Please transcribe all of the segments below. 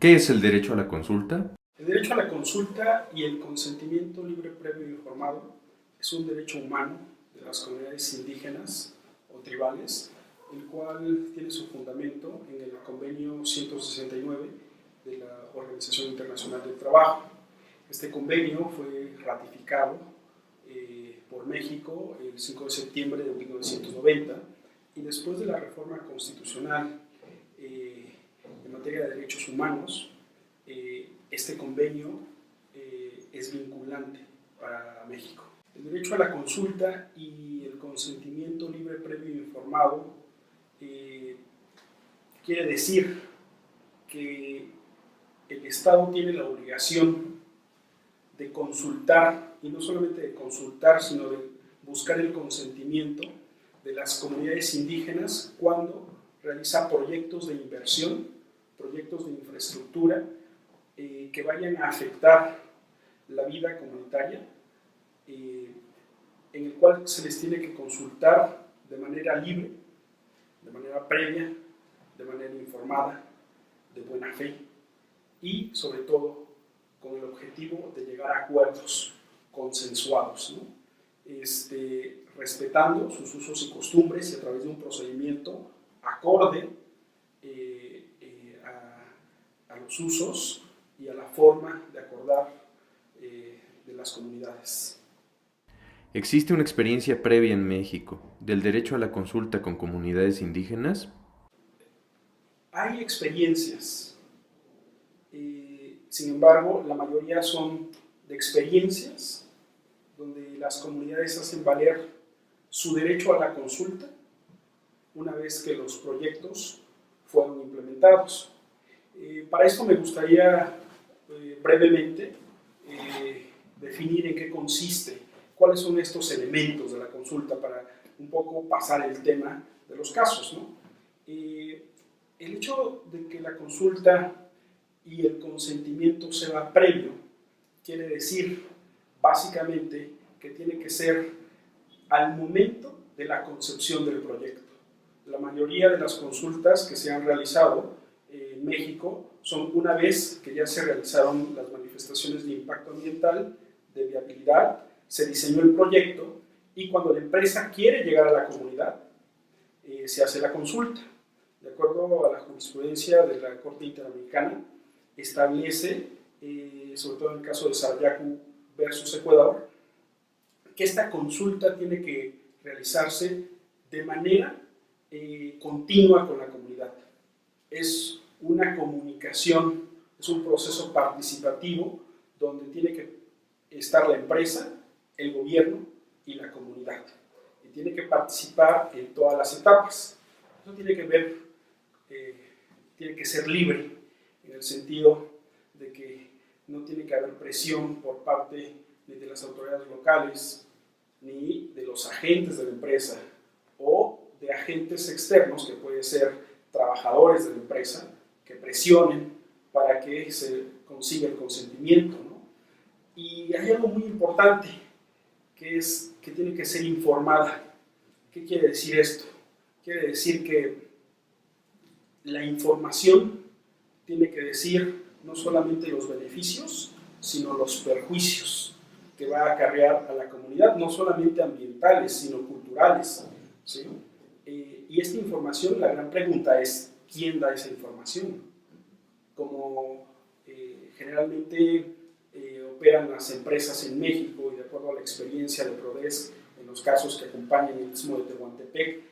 ¿Qué es el derecho a la consulta? El derecho a la consulta y el consentimiento libre, previo e informado es un derecho humano de las comunidades indígenas o tribales, el cual tiene su fundamento en el Convenio 169 de la Organización Internacional del Trabajo. Este convenio fue ratificado por México el 5 de septiembre de 1990 y después de la reforma constitucional en materia de derechos humanos, este convenio es vinculante para México. El derecho a la consulta y el consentimiento libre, previo e informado quiere decir que el Estado tiene la obligación de consultar, y no solamente de consultar, sino de buscar el consentimiento de las comunidades indígenas cuando realiza proyectos de inversión, proyectos de infraestructura que vayan a afectar la vida comunitaria, en el cual se les tiene que consultar de manera libre, de manera previa, de manera informada, de buena fe y sobre todo con el objetivo de llegar a acuerdos consensuados, ¿no? Respetando sus usos y costumbres y a través de un procedimiento acorde a los usos y a la forma de acordar de las comunidades. ¿Existe una experiencia previa en México del derecho a la consulta con comunidades indígenas? Hay experiencias, sin embargo, la mayoría son de experiencias donde las comunidades hacen valer su derecho a la consulta una vez que los proyectos fueron implementados. Para esto me gustaría brevemente definir en qué consiste, cuáles son estos elementos de la consulta para un poco pasar el tema de los casos, ¿no? El hecho de que la consulta y el consentimiento sea previo quiere decir básicamente que tiene que ser al momento de la concepción del proyecto. La mayoría de las consultas que se han realizado en México son una vez que ya se realizaron las manifestaciones de impacto ambiental, de viabilidad, se diseñó el proyecto y cuando la empresa quiere llegar a la comunidad, se hace la consulta. De acuerdo a la jurisprudencia de la Corte Interamericana, establece, sobre todo en el caso de Sayacu versus Ecuador, que esta consulta tiene que realizarse de manera continua con la comunidad. Es una comunicación, es un proceso participativo donde tiene que estar la empresa, el gobierno y la comunidad. Y tiene que participar en todas las etapas. Eso tiene que ver, tiene que ser libre en el sentido de que no tiene que haber presión por parte ni de las autoridades locales, ni de los agentes de la empresa o de agentes externos, que pueden ser trabajadores de la empresa, que presionen para que se consiga el consentimiento, ¿no? Y hay algo muy importante, que es que tiene que ser informada. ¿Qué quiere decir esto? Quiere decir que la información tiene que decir no solamente los beneficios, sino los perjuicios que va a acarrear a la comunidad, no solamente ambientales, sino culturales, ¿sí? Y esta información, la gran pregunta es, ¿quién da esa información? Como generalmente operan las empresas en México, y de acuerdo a la experiencia de PRODES en los casos que acompañan el Istmo de Tehuantepec,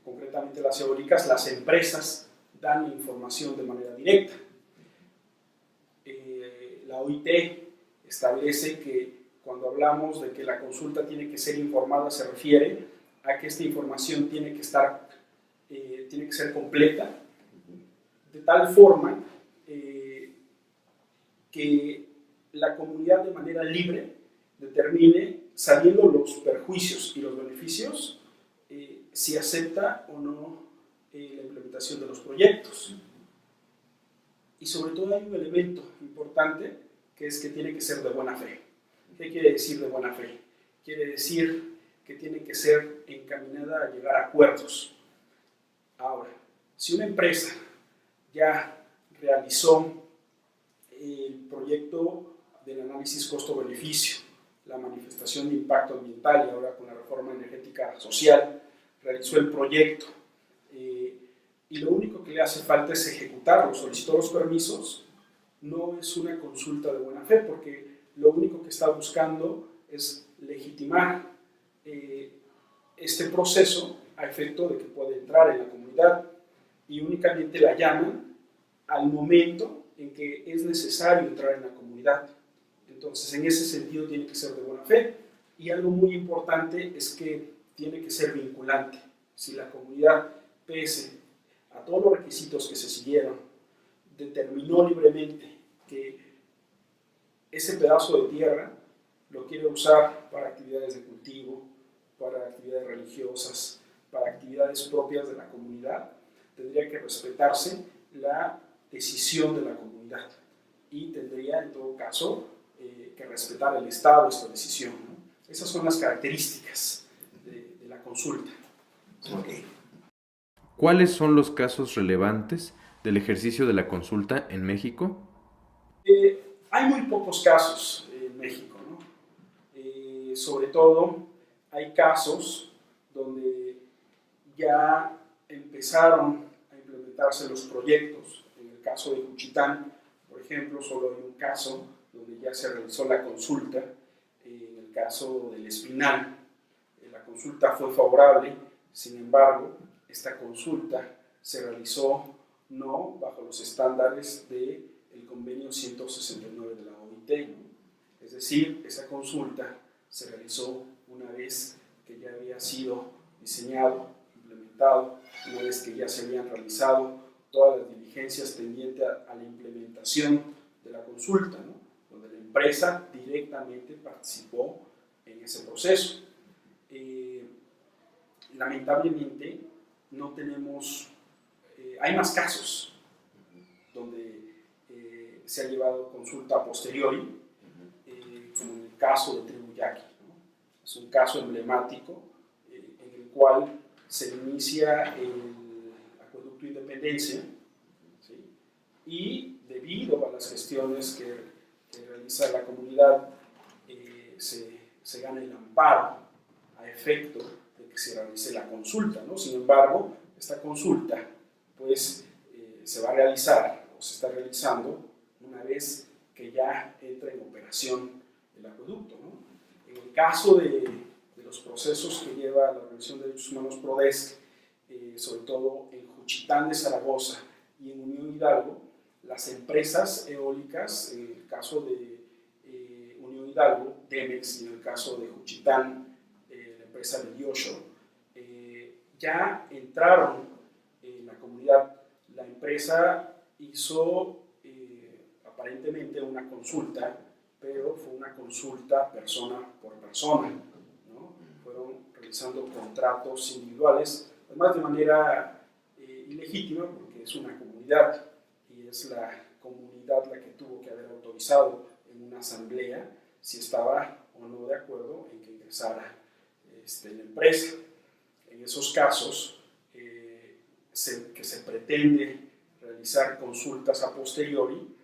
concretamente las eólicas, las empresas dan información de manera directa. La OIT establece que cuando hablamos de que la consulta tiene que ser informada, se refiere a que esta información tiene que ser completa, de tal forma que la comunidad de manera libre determine, sabiendo los perjuicios y los beneficios, si acepta o no la implementación de los proyectos. Y sobre todo hay un elemento importante, que es que tiene que ser de buena fe. ¿Qué quiere decir de buena fe? Quiere decir que tiene que ser encaminada a llegar a acuerdos. Ahora, si una empresa ya realizó el proyecto del análisis costo-beneficio, la manifestación de impacto ambiental, y ahora con la reforma energética social realizó el proyecto, y lo único que le hace falta es ejecutarlo. Solicitó los permisos, no es una consulta de buena fe, porque lo único que está buscando es legitimar este proceso a efecto de que pueda entrar en la comunidad, y únicamente la llaman al momento en que es necesario entrar en la comunidad. Entonces, en ese sentido tiene que ser de buena fe, y algo muy importante es que tiene que ser vinculante. Si la comunidad, pese a todos los requisitos que se siguieron, determinó libremente que ese pedazo de tierra lo quiere usar para actividades de cultivo, para actividades religiosas, para actividades propias de la comunidad, tendría que respetarse la decisión de la comunidad, y tendría en todo caso que respetar el Estado esta decisión, ¿no? Esas son las características de la consulta. Okay. ¿Cuáles son los casos relevantes del ejercicio de la consulta en México? Hay muy pocos casos en México, ¿no? Sobre todo hay casos donde ya empezaron a implementarse los proyectos. En el caso de Juchitán, por ejemplo, solo hay un caso donde ya se realizó la consulta. En el caso del Espinal, la consulta fue favorable. Sin embargo, esta consulta se realizó no bajo los estándares del convenio 169 de la OIT, ¿no? Es decir, esa consulta se realizó una vez que ya había sido diseñado, implementado, una vez que ya se habían realizado todas las diligencias tendientes a la implementación de la consulta, ¿no? Donde la empresa directamente participó en ese proceso. Lamentablemente no tenemos, hay más casos donde se ha llevado consulta a posteriori, como en el caso de Tribu Yaqui, ¿no? Es un caso emblemático en el cual se inicia el acueducto Independencia, ¿sí? Y debido a las gestiones que realiza la comunidad, se gana el amparo a efecto de que se realice la consulta, ¿no? Sin embargo, esta consulta pues se va a realizar o se está realizando una vez que ya entra en operación el acueducto, ¿no? En el caso de los procesos que lleva la Organización de Derechos Humanos PRODESC, sobre todo en Juchitán de Zaragoza y en Unión Hidalgo, las empresas eólicas, en el caso de Unión Hidalgo, Demex, y en el caso de Juchitán, la empresa Mediosho, ya entraron en la comunidad. La empresa hizo aparentemente una consulta, pero fue una consulta persona por persona, ¿no? Fueron realizando contratos individuales, además de manera ilegítima, porque es una comunidad y es la comunidad la que tuvo que haber autorizado en una asamblea si estaba o no de acuerdo en que ingresara la empresa. En esos casos que se pretende realizar consultas a posteriori,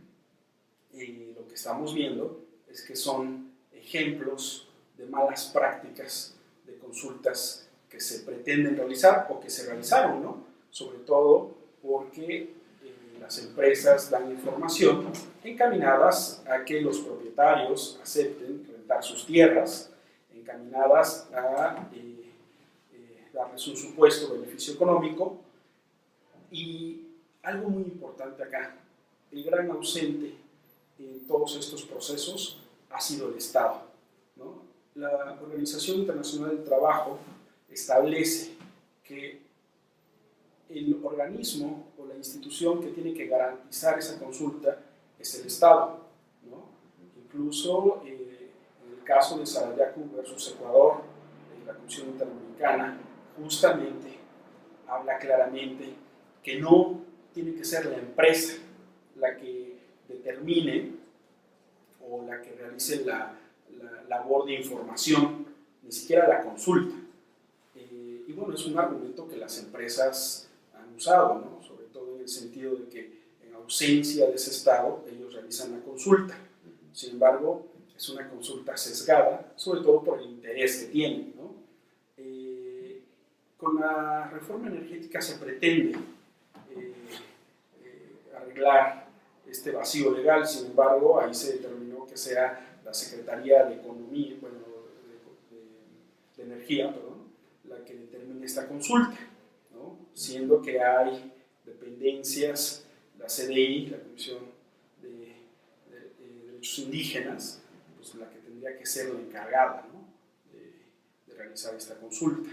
lo que estamos viendo es que son ejemplos de malas prácticas de consultas que se pretenden realizar o que se realizaron, ¿no? Sobre todo porque las empresas dan información encaminadas a que los propietarios acepten rentar sus tierras, encaminadas a darles un supuesto beneficio económico. Y algo muy importante acá, el gran ausente en todos estos procesos ha sido el Estado, ¿no? La Organización Internacional del Trabajo establece que el organismo o la institución que tiene que garantizar esa consulta es el Estado, ¿no? Incluso en el caso de Sarayaku versus Ecuador, la Comisión Interamericana justamente habla claramente que no tiene que ser la empresa la que determine o la que realice la labor de información, ni siquiera la consulta. Y bueno, es un argumento que las empresas han usado, ¿no? Sobre todo en el sentido de que en ausencia de ese Estado, ellos realizan la consulta. Sin embargo, es una consulta sesgada, sobre todo por el interés que tienen, ¿no? Con la reforma energética se pretende arreglar este vacío legal. Sin embargo, ahí se determinó que sea la Secretaría de Economía, bueno, de Energía, perdón, la que determine esta consulta, ¿no? Siendo que hay dependencias, la CDI, la Comisión de Derechos Indígenas, pues la que tendría que ser la encargada, ¿no? de realizar esta consulta.